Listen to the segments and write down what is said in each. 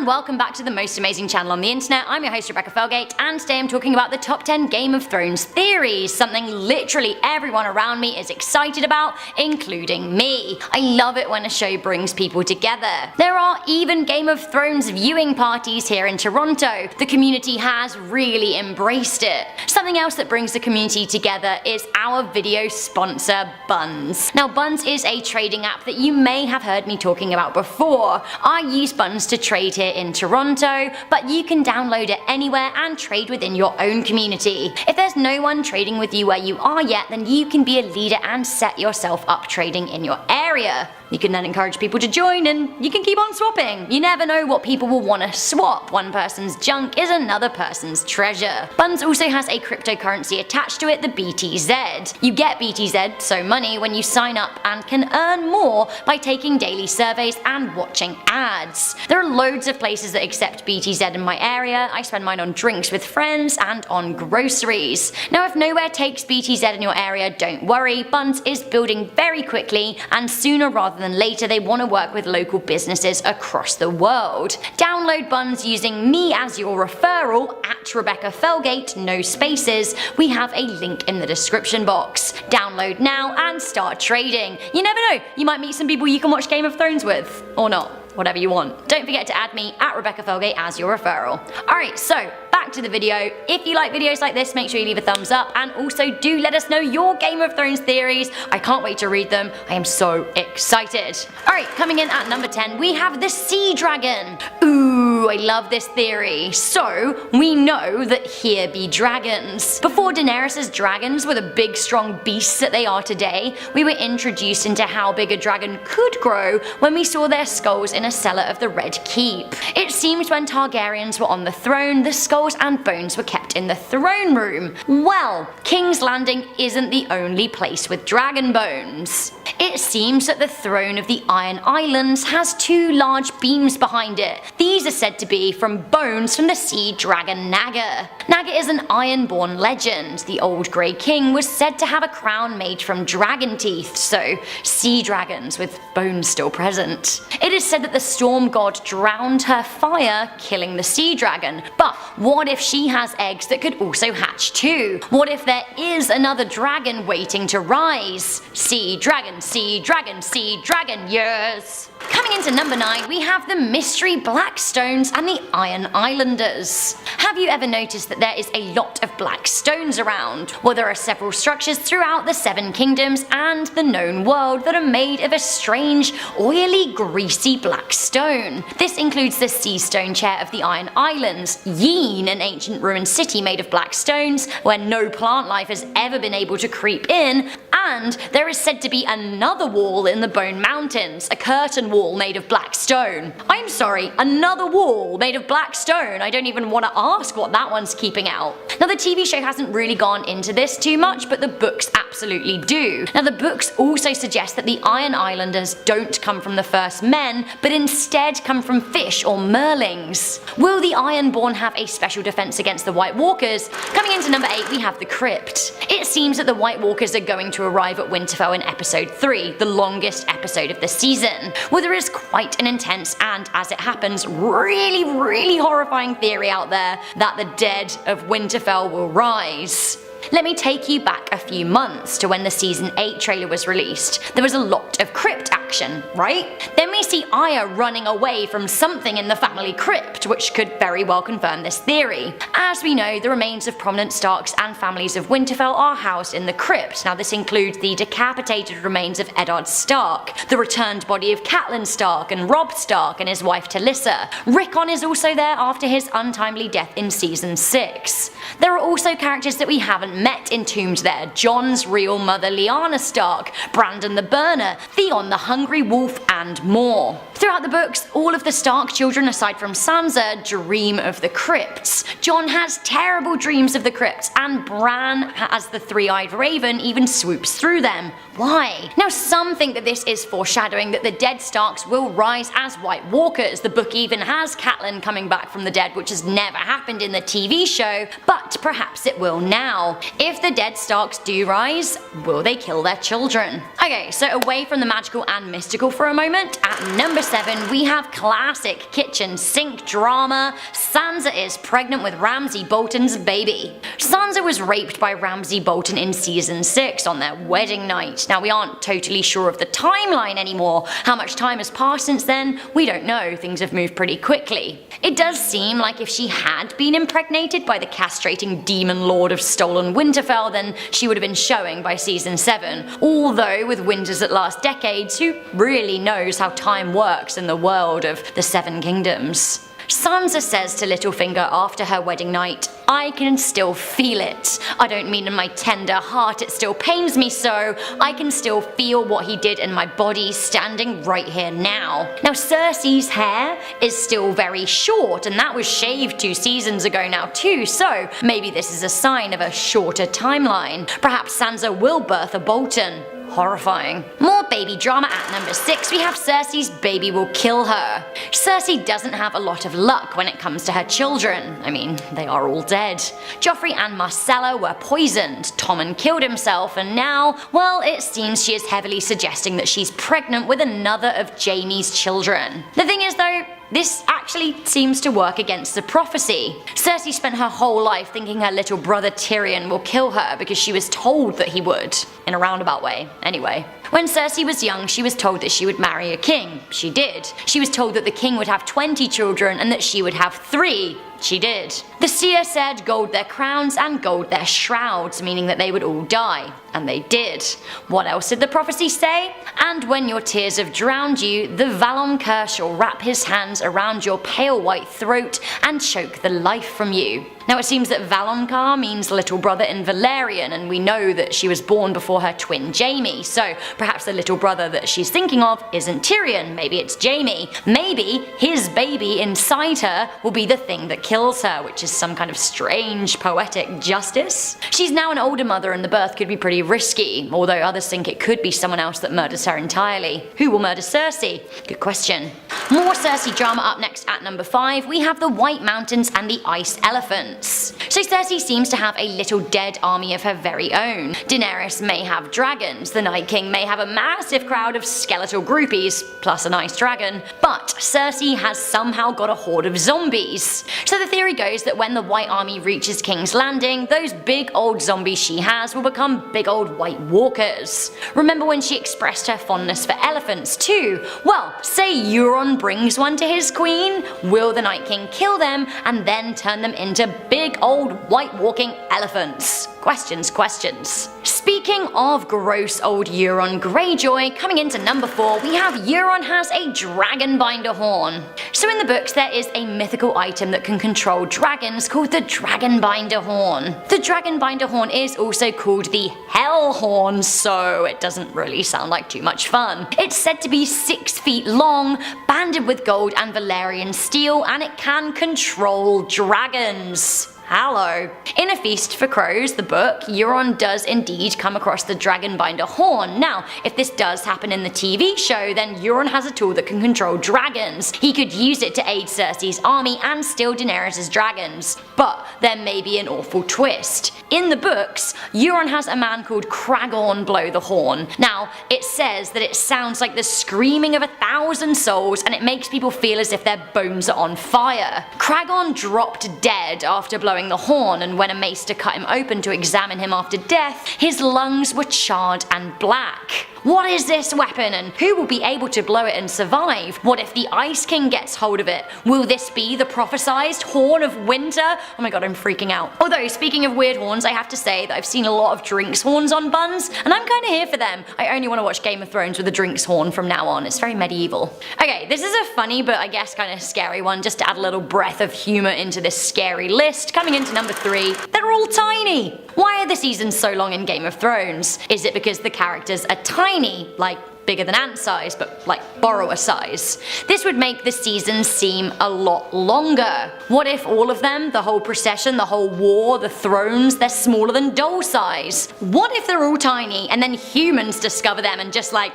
and welcome back to the most amazing channel on the internet. I'm your host Rebecca Felgate, and today I'm talking about the top 10 Game of Thrones theories, something literally everyone around me is excited about, including me. I love it when a show brings people together. There are even Game of Thrones viewing parties here in Toronto. The community has really embraced it. Something else that brings the community together is our video sponsor, Bunz. Now, Bunz is a trading app that you may have heard me talking about before. I use Bunz to trade here in Toronto, but you can download it anywhere and trade within your own community. If there's no one trading with you where you are yet, then you can be a leader and set yourself up trading in your area. You can then encourage people to join and you can keep on swapping. You never know what people will want to swap. One person's junk is another person's treasure. Bunz also has a cryptocurrency attached to it, the BTZ. You get BTZ, so money, when you sign up and can earn more by taking daily surveys and watching ads. There are loads of places that accept BTZ in my area. I spend mine on drinks with friends and on groceries. Now, if nowhere takes BTZ in your area, don't worry. Bunz is building very quickly, and sooner rather than later they want to work with local businesses across the world. Download Bunz using me as your referral at Rebecca Felgate, no spaces. We have a link in the description box. Download now and start trading. You never know, you might meet some people you can watch Game of Thrones with, or not. Whatever you want. Don't forget to add me at Rebecca Felgate as your referral. Alright, so back to the video. If you like videos like this, make sure you leave a thumbs up, and also do let us know your Game of Thrones theories. I can't wait to read them. I am so excited. Alright, coming in at number 10, we have the Sea Dragon. Ooh, I love this theory. So, we know that here be dragons. Before Daenerys' dragons were the big strong beasts that they are today, we were introduced into how big a dragon could grow when we saw their skulls in a cellar of the Red Keep. It seems when Targaryens were on the throne, the skulls and bones were kept in the throne room. Well, King's Landing isn't the only place with dragon bones. It seems that the throne of the Iron Islands has two large beams behind it. These are said to be from bones from the sea dragon Naga. Naga is an iron-born legend. The old Grey King was said to have a crown made from dragon teeth, so sea dragons with bones still present. It is said that the storm god drowned her fire, killing the sea dragon. But what if she has eggs that could also hatch too? What if there is another dragon waiting to rise? Sea dragon, sea dragon, sea dragon, yes! Coming into number 9, we have the Mystery Black Stones and the Iron Islanders. Have you ever noticed that there is a lot of black stones around? Well, there are several structures throughout the Seven Kingdoms and the known world that are made of a strange, oily, greasy black stone. This includes the Sea Stone Chair of the Iron Islands, Yeen, an ancient ruined city made of black stones where no plant life has ever been able to creep in, and there is said to be another wall in the Bone Mountains, a curtain wall made of black stone. I'm sorry, another wall made of black stone? I don't even want to ask what that one's keeping out. Now, the TV show hasn't really gone into this too much, but the books absolutely do. Now, the books also suggest that the Iron Islanders don't come from the first men, but instead come from fish or merlings. Will the Ironborn have a special defense against the White Walkers? Coming into number 8, we have the Crypt. It seems that the White Walkers are going to arrive at Winterfell in episode 3, the longest episode of the season. Well, there is quite an intense and, as it happens, really horrifying theory out there that the dead of Winterfell will rise. Let me take you back a few months to when the season 8 trailer was released. There was a lot of crypt action, right? Then we see Arya running away from something in the family crypt, which could very well confirm this theory. As we know, the remains of prominent Starks and families of Winterfell are housed in the crypt. Now, this includes the decapitated remains of Eddard Stark, the returned body of Catelyn Stark and Robb Stark and his wife Talissa. Rickon is also there after his untimely death in season 6. There are also characters that we haven't met entombed there. Jon's real mother Lyanna Stark, Brandon the Burner, Theon the Hungry Wolf, and more. Throughout the books, all of the Stark children aside from Sansa dream of the crypts. Jon has terrible dreams of the crypts, and Bran, as the three-eyed raven, even swoops through them. Why? Now, some think that this is foreshadowing that the dead Starks will rise as White Walkers. The book even has Catelyn coming back from the dead, which has never happened in the TV show, but perhaps it will now. If the dead Starks do rise, will they kill their children? Okay, so away from the magical and mystical for a moment, at number 7 we have classic kitchen sink drama. Sansa is pregnant with Ramsay Bolton's baby. Sansa was raped by Ramsay Bolton in season 6 on their wedding night. Now we aren't totally sure of the timeline anymore. How much time has passed since then? We don't know, things have moved pretty quickly. It does seem like if she had been impregnated by the castrating demon lord of stolen Winterfell, then she would have been showing by season 7. Although with Winters that last decades, who really knows how time works in the world of the Seven Kingdoms? Sansa says to Littlefinger after her wedding night, "I can still feel it. I don't mean in my tender heart it still pains me so. I can still feel what he did in my body standing right here now." Now Cersei's hair is still very short, and that was shaved 2 seasons ago now too, so maybe this is a sign of a shorter timeline. Perhaps Sansa will birth a Bolton. Horrifying. More baby drama at number 6, we have Cersei's baby will kill her. Cersei doesn't have a lot of luck when it comes to her children. I mean, they are all dead. Joffrey and Myrcella were poisoned, Tommen killed himself, and now, well, it seems she is heavily suggesting that she's pregnant with another of Jaime's children. The thing is though, this actually seems to work against the prophecy. Cersei spent her whole life thinking her little brother Tyrion will kill her because she was told that he would. In a roundabout way, anyway. When Cersei was young, she was told that she would marry a king. She did. She was told that the king would have 20 children and that she would have 3. She did. The seer said gold their crowns and gold their shrouds, meaning that they would all die. And they did. What else did the prophecy say? "And when your tears have drowned you, the Valonqar shall wrap his hands around your pale white throat and choke the life from you." Now it seems that Valonqar means little brother in Valyrian, and we know that she was born before her twin Jaime, so perhaps the little brother that she's thinking of isn't Tyrion, maybe it's Jaime. Maybe his baby inside her will be the thing that kills her, which is some kind of strange poetic justice. She's now an older mother and the birth could be pretty risky, although others think it could be someone else that murders her entirely. Who will murder Cersei? Good question. More Cersei drama up next at number 5, we have the White Mountains and the Ice Elephants. So Cersei seems to have a little dead army of her very own. Daenerys may have dragons, the Night King may have a massive crowd of skeletal groupies, plus an ice dragon, but Cersei has somehow got a horde of zombies. So the theory goes that when the White Army reaches King's Landing, those big old zombies she has will become big old White Walkers. Remember when she expressed her fondness for elephants too? Well, say Euron brings one to his queen, will the Night King kill them and then turn them into big old white walking elephants? Questions, questions. Speaking of gross old Euron Greyjoy, coming into number 4 we have Euron has a Dragonbinder horn. So in the books there is a mythical item that can control dragons called the Dragonbinder horn. The Dragonbinder horn is also called the Hell Horn, so it doesn't really sound like too much fun. It's said to be 6 feet long, banded with gold and Valyrian steel, and it can control dragons. Hello. In A Feast for Crows, the book, Euron does indeed come across the Dragonbinder horn. Now, if this does happen in the TV show, then Euron has a tool that can control dragons. He could use it to aid Cersei's army and steal Daenerys' dragons. But there may be an awful twist. In the books, Euron has a man called Cragorn blow the horn. Now, it says that it sounds like the screaming of 1,000 souls and it makes people feel as if their bones are on fire. Cragorn dropped dead after blowing the horn, and when a maester cut him open to examine him after death, his lungs were charred and black. What is this weapon and who will be able to blow it and survive? What if the Ice King gets hold of it? Will this be the prophesized Horn of Winter? Oh my god, I'm freaking out. Although, speaking of weird horns, I have to say that I've seen a lot of drinks horns on buns, and I'm kinda here for them. I only want to watch Game of Thrones with a drinks horn from now on. It's very medieval. Okay, this is a funny but I guess kinda scary one, just to add a little breath of humor into this scary list. Coming into number 3, they're all tiny. Why are the seasons so long in Game of Thrones? Is it because the characters are tiny, like bigger than ant size, but like borrower size? This would make the seasons seem a lot longer. What if all of them, the whole procession, the whole war, the thrones, they're smaller than doll size? What if they're all tiny and then humans discover them and just like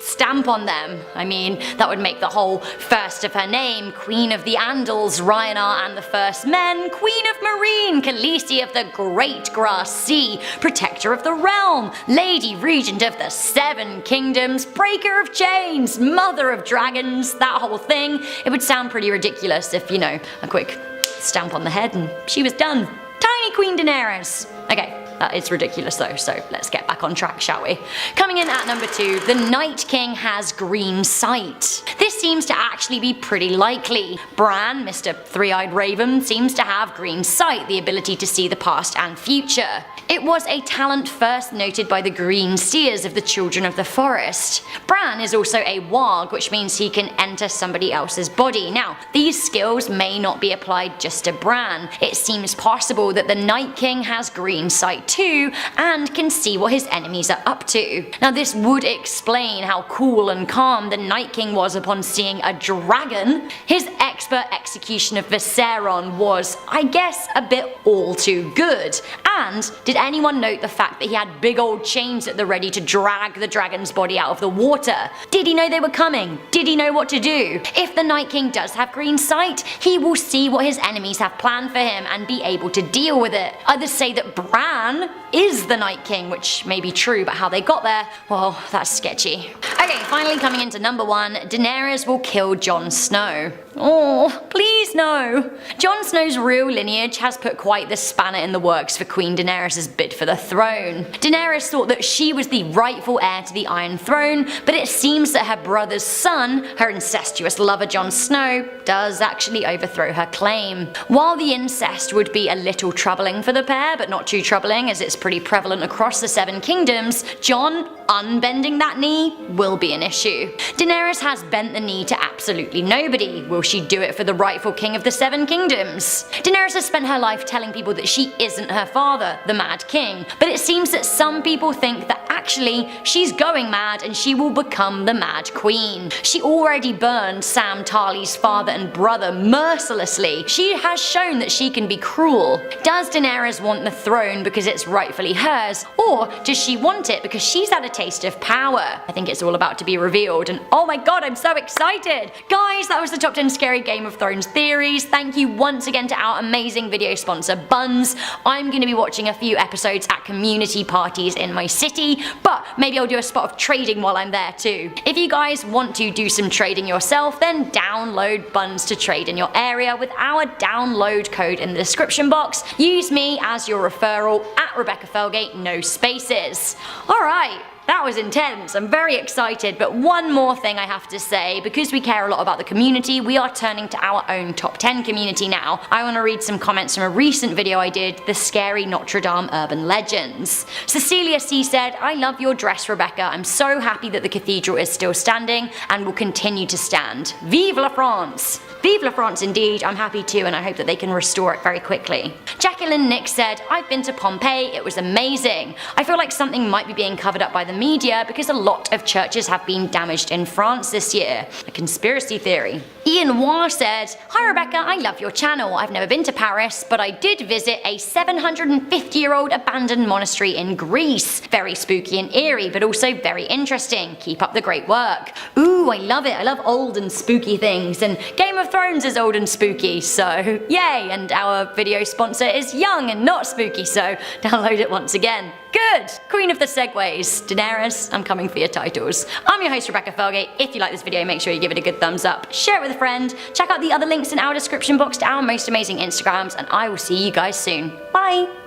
stamp on them. I mean, that would make the whole first of her name, Queen of the Andals, Ryonar and the First Men, Queen of Marine, Khaleesi of the Great Grass Sea, Protector of the Realm, Lady Regent of the Seven Kingdoms, Breaker of Chains, Mother of Dragons, that whole thing. It would sound pretty ridiculous if, you know, a quick stamp on the head and she was done. Tiny Queen Daenerys. Okay. That is ridiculous though, so let's get back on track, shall we? Coming in at number 2, the Night King has green sight. This seems to actually be pretty likely. Bran, Mr. Three-Eyed Raven, seems to have green sight, the ability to see the past and future. It was a talent first noted by the Green Seers of the Children of the Forest. Bran is also a warg, which means he can enter somebody else's body. Now, these skills may not be applied just to Bran. It seems possible that the Night King has green sight too, and can see what his enemies are up to. Now this would explain how cool and calm the Night King was upon seeing a dragon. His expert execution of Viserion was, I guess, a bit all too good. And did anyone note the fact that he had big old chains at the ready to drag the dragon's body out of the water? Did he know they were coming? Did he know what to do? If the Night King does have green sight, he will see what his enemies have planned for him and be able to deal with it. Others say that Bran is the Night King, which may be true, but how they got there, well, that's sketchy. Okay, finally coming into number 1, Daenerys will kill Jon Snow. Oh, please no. Jon Snow's real lineage has put quite the spanner in the works for Queen Daenerys' bid for the throne. Daenerys thought that she was the rightful heir to the Iron Throne, but it seems that her brother's son, her incestuous lover Jon Snow, does actually overthrow her claim. While the incest would be a little troubling for the pair, but not too troubling as it's pretty prevalent across the Seven Kingdoms, Jon unbending that knee will be an issue. Daenerys has bent the knee to absolutely nobody. Will she do it for the rightful king of the Seven Kingdoms? Daenerys has spent her life telling people that she isn't her father, the Mad King, but it seems that some people think that actually she's going mad and she will become the Mad Queen. She already burned Sam Tarly's father and brother mercilessly. She has shown that she can be cruel. Does Daenerys want the throne because it's rightfully hers, or does she want it because she's had a taste of power? I think it's all about to be revealed, and oh my god, I'm so excited! Guys, that was the top 10 scary Game of Thrones theories. Thank you once again to our amazing video sponsor Buns. I'm going to be watching a few episodes at community parties in my city, but maybe I'll do a spot of trading while I'm there too. If you guys want to do some trading yourself, then download Buns to trade in your area with our download code in the description box. Use me as your referral at Rebecca Felgate, no spaces. Alright. That was intense. I'm very excited, but one more thing I have to say, because we care a lot about the community, we are turning to our own top 10 community now. I want to read some comments from a recent video I did, The Scary Notre Dame Urban Legends. Cecilia C said, I love your dress, Rebecca. I'm so happy that the cathedral is still standing and will continue to stand. Vive la France! Vive la France indeed, I'm happy too, and I hope that they can restore it very quickly. Jacqueline Nick said, I've been to Pompeii, it was amazing. I feel like something might be being covered up by the media because a lot of churches have been damaged in France this year. A conspiracy theory. Ian Noir said, Hi Rebecca, I love your channel. I've never been to Paris, but I did visit a 750-year-old abandoned monastery in Greece. Very spooky and eerie, but also very interesting. Keep up the great work. Ooh, I love it. I love old and spooky things, and Game of Thrones is old and spooky, so yay! And our video sponsor is young and not spooky, so download it once again. Good! Queen of the Segways. Daenerys, I'm coming for your titles. I'm your host Rebecca Felgate. If you like this video, make sure you give it a good thumbs up, share it with a friend, check out the other links in our description box to our most amazing Instagrams, and I will see you guys soon. Bye!